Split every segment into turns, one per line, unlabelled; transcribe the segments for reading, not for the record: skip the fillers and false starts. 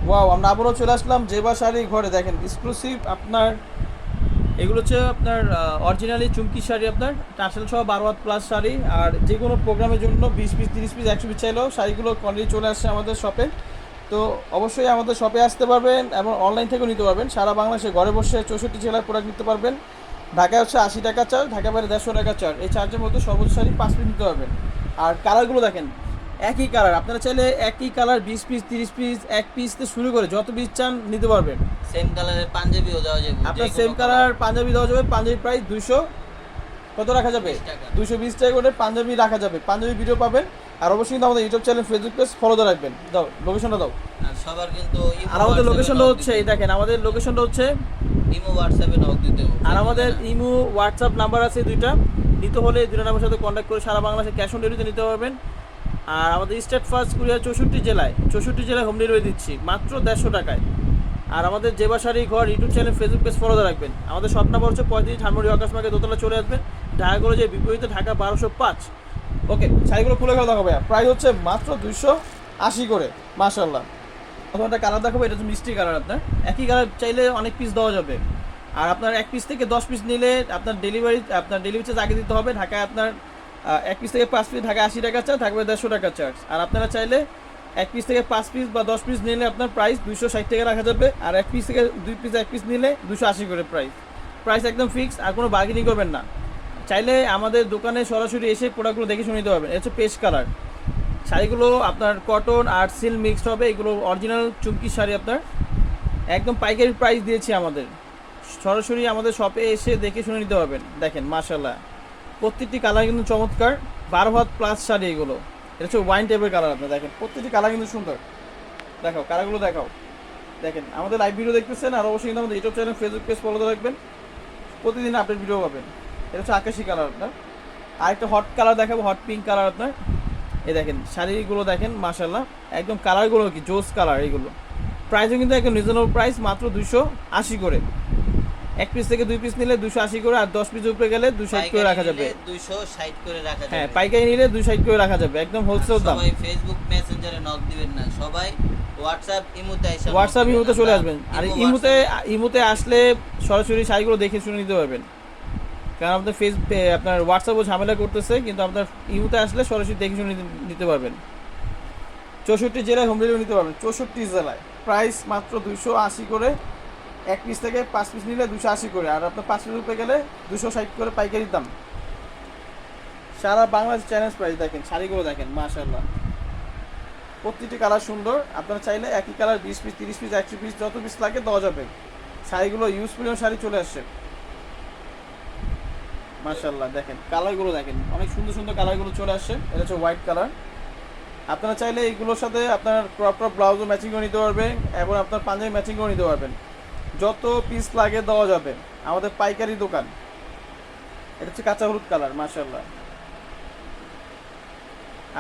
Wow, আমরা আবারও চলে আসলাম জেবা শাড়ি ঘরে। দেখেন এক্সক্লুসিভ আপনার, এগুলো হচ্ছে আপনার অরিজিনালি চুমকি শাড়ি, আপনার টার্সেল সহ 12 হাত প্লাস শাড়ি। আর যে কোনো প্রোগ্রামের জন্য 20 পিস 30 পিস 100 পিস চাইলেও শাড়িগুলো কোয়ান্টিটি চলে আসছে আমাদের শপে। তো অবশ্যই আমাদের শপে আসতে পারবেন এবং অনলাইন থেকেও নিতে পারবেন। সারা বাংলাদেশে ঘরে বসে 64 জেলায় প্রোডাক্ট নিতে পারবেন। ঢাকায় হচ্ছে 80 টাকা চার্জ, ঢাকা বাইরে 150 টাকা চার্জ। এই চার্জের মধ্যে সর্বোচ্চ শাড়ি 5 পিস নিতে পারবেন। আর কালারগুলো দেখেন, একই কালার, আপনারা চাইলে একই কালার 20 পিস 30 পিস 1 পিস থেকে শুরু করে যত পিস চান নিতে পারবেন।
সেম কালারের পাঞ্জাবিও দেওয়া যাবে,
আপনার সেম কালার পাঞ্জাবি দেওয়া যাবে। পাঞ্জাবি প্রাইস 200 কত রাখা যাবে?
20 টাকা।
220 টাকা করে পাঞ্জাবি রাখা যাবে। পাঞ্জাবি ভিডিও পাবেন। আর অবশ্যই কিন্তু আমাদের YouTube channel Facebook page follow দিয়ে রাখবেন। দাও লোকেশনটা দাও।
আর সবার কিন্তু
আর আমাদের লোকেশনটা হচ্ছে এই দেখেন, আমাদের লোকেশনটা হচ্ছে
ইমো হোয়াটসঅ্যাপে নক দিতে হবে।
আর আমাদের ইমো হোয়াটসঅ্যাপ নাম্বার আছে দুইটা। নিতে হলে দুইটা নাম্বারের সাথে কন্ট্যাক্ট করে সারা বাংলাদেশে ক্যাশ অন ডেলিভারিতে নিতে পারবেন। আর আমাদের স্টেট ফার্স্ট কুরিয়ার 64 জেলায় হোম ডেলিভারি দিচ্ছি মাত্র 150 টাকায়। আর আমাদের জেবা শাড়ি ঘর YouTube channel Facebook page follow দিয়ে রাখবেন। আমাদের শপ নাম্বার হচ্ছে 35 ধানমন্ডি আকাশ মার্কেট দোতলা চলে আসবেন। ঢাকা কলেজের বিপরীতে, ঢাকা 1205। ওকে, শাড়িগুলো খুলে গেলে দেখাবো। প্রাইস হচ্ছে মাত্র 280 করে। মাশাআল্লাহ। প্রথম একটা কালার দেখাবো, এটা হচ্ছে মিষ্টি কালার। আপনার একই কালার চাইলে অনেক পিস দেওয়া যাবে। আর আপনার 1 পিস থেকে 10 পিস নিলে আপনার ডেলিভারি চার্জ আগে দিতে হবে। ঢাকায় আপনার 1 পিস থেকে 5 পিস ঢাকা 80 টাকা চার্জ, থাকবে 150 টাকা চার্জ। আর আপনারা চাইলে 1 পিস থেকে 5 পিস বা 10 পিস নিলে আপনার প্রাইস 260 টাকা রাখা যাবে। আর 1 পিস থেকে 2 পিস 1 পিস নিলে 280 করে প্রাইস একদম ফিক্স। আর কোনো বার্গেনিং করবেন না। চাইলে আমাদের দোকানে সরাসরি এসে প্রোডাক্টগুলো দেখে শুনে নিতে পারবেন। এটা হচ্ছে পেস্ট কালার। শাড়িগুলো আপনার কটন আর সিল্ক মিক্সড হবে। এগুলো অরিজিনাল চুমকি শাড়ি। আপনার একদম পাইকারি প্রাইস দিয়েছি আমাদের। সরাসরি আমাদের শপে এসে দেখে শুনে নিতে পারবেন। দেখেন মাশাআল্লাহ, প্রত্যেকটি কালার কিন্তু চমৎকার। 12 হাত প্লাস শাড়ি এগুলো। এটা হচ্ছে ওয়াইন টাইপের কালার। আপনি দেখেন প্রত্যেকটি কালার কিন্তু সুন্দর। দেখাও কালারগুলো দেখাও। দেখেন আমাদের লাইভ ভিডিও দেখতেছেন। আর অবশ্যই কিন্তু আমাদের YouTube channel Facebook page follow করে রাখবেন। প্রতিদিন আপডেট ভিডিও পাবেন। এটা হচ্ছে আকাশি কালার আপনার। আর একটা হট কালার দেখাবো, হট পিঙ্ক কালার আপনার। এই দেখেন শাড়িগুলো দেখেন মাশাআল্লাহ, একদম কালারগুলো কি জোস কালার। এইগুলো প্রাইসও কিন্তু একদম রিজনেবল প্রাইস, মাত্র 280 করে। 1 পিস থেকে 2 পিস নিলে 280 করে। আর 10 পিস উপরে গেলে 260 করে রাখা যাবে।
260 করে রাখা যাবে।
হ্যাঁ, পাইকারি নিলে 260 করে রাখা যাবে, একদম হোলসেল দাম।
সবাই ফেসবুক মেসেঞ্জারে নক দিবেন না, সবাই
হোয়াটসঅ্যাপ ইমোতে চলে আসবেন। আর ইমোতে আসলে সরাসরি শাড়িগুলো দেখে শুনে নিতে পারবেন। কারণ আপনার আপনার হোয়াটসঅ্যাপও ঝামেলা করতেছে, কিন্তু আপনার ইমোতে আসলে সরাসরি দেখে শুনে নিতে পারবেন। 64 জেলায় হোম ডেলিভারি নিতে পারবেন। 64 জেলায় প্রাইস মাত্র 280 করে। 1 পিস থেকে 5 পিস নিলে 280 করে। আর আপনার 5 পিস উপরে গেলে 260 করে পাইকারি দাম। সারা বাংলাদেশ চ্যালেঞ্জ প্রাইস। দেখেন শাড়িগুলো দেখেন মাশাআল্লাহ, প্রতিটি কালার সুন্দর। আপনারা চাইলে একই কালার 20 পিস 30 পিস 100 পিস যত পিস লাগে দেওয়া যাবে। শাড়িগুলো ইউজ পরিমাণ শাড়ি চলে আসছে মাশাআল্লাহ। দেখেন কালারগুলো দেখেন, অনেক সুন্দর সুন্দর কালারগুলো চলে আসছে। এটা হচ্ছে হোয়াইট কালার। আপনারা চাইলে এইগুলোর সাথে আপনার ক্রপ ব্লাউজও ম্যাচিং করে নিতে পারবেন এবং আপনার পাঞ্জাবি ম্যাচিং করে নিতে পারবেন। যত পিস লাগে দেওয়া যাবে। আমাদের পাইকারি দোকান। এটা হচ্ছে কাঁচা হলুদ কালার মাশাআল্লাহ।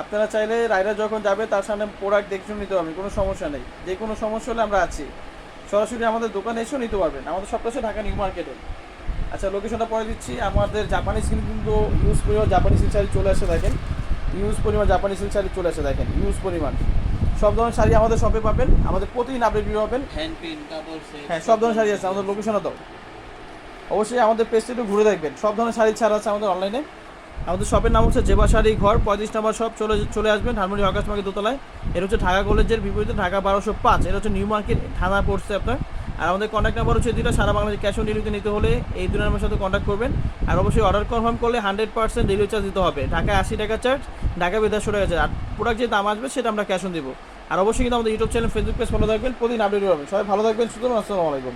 আপনারা চাইলে রাইডার যখন যাবে তার সামনে প্রোডাক্ট দেখে শুনে নিতে পারবেন, কোনো সমস্যা নেই। যে কোনো সমস্যা হলে আমরা আছি। সরাসরি আমাদের দোকানে এসেও নিতে পারবেন। আমাদের সবটা হচ্ছে ঢাকা নিউ মার্কেটে। আচ্ছা, লোকেশনটা পরে দিচ্ছি। আমাদের জাপানি সিল্ক কিন্তু ইউজ পরিমাণ জাপানি সিল্ক শাড়ি চলে আসে। দেখেন ইউজ পরিমাণ জাপানি সিল্ক শাড়ি চলে আসে। দেখেন ইউজ পরিমাণ সব ধরনের শাড়ি আমাদের শপে পাবেন। আমাদের প্রতিদিন আপডেট ভিডিও পাবেন।
হ্যান্ড প্রিন্ট কাপড় সেট,
হ্যাঁ, সব ধরনের শাড়ি আছে। আমাদের লোকেশনটা দাও। অবশ্যই আমাদের পেজটা একটু ঘুরে দেখবেন। সব ধরনের শাড়ি ছাড়া আছে আমাদের অনলাইনে। আমাদের শপের নাম হচ্ছে জেবা শাড়ি ঘর, 35 নম্বর শপ। চলে আসবেন ধানমন্ডি আকাশ মার্কেট দোতলায়। এটা হচ্ছে ঢাকা কলেজের বিপরীতে, ঢাকা 1205। এটা হচ্ছে নিউ মার্কেট থানা পড়ছে আপনার। আর আমাদের কন্ট্যাক্ট নাম্বার হচ্ছে দুইটা। সারা বাংলাদেশে ক্যাশ অন ডেলিভারিতে নিতে হলে এই দুই নাম্বারের সাথে কন্ট্যাক্ট করবেন। আর অবশ্যই অর্ডার কনফার্ম করলে 100% ডেলিভারি চার্জ দিতে হবে। ঢাকায় 80 টাকা চার্জ, ঢাকা 150 টাকা চার্জ। আর প্রোডাক্ট যে দাম আসবে সেটা আমরা ক্যাশ অন দিব। আর অবশ্যই কিন্তু আমাদের YouTube channel Facebook page follow থাকবেন, প্রতিদিন আপডেট পাবেন। সবাই ভালো থাকবেন, সুতরাং আসসালামু আলাইকুম।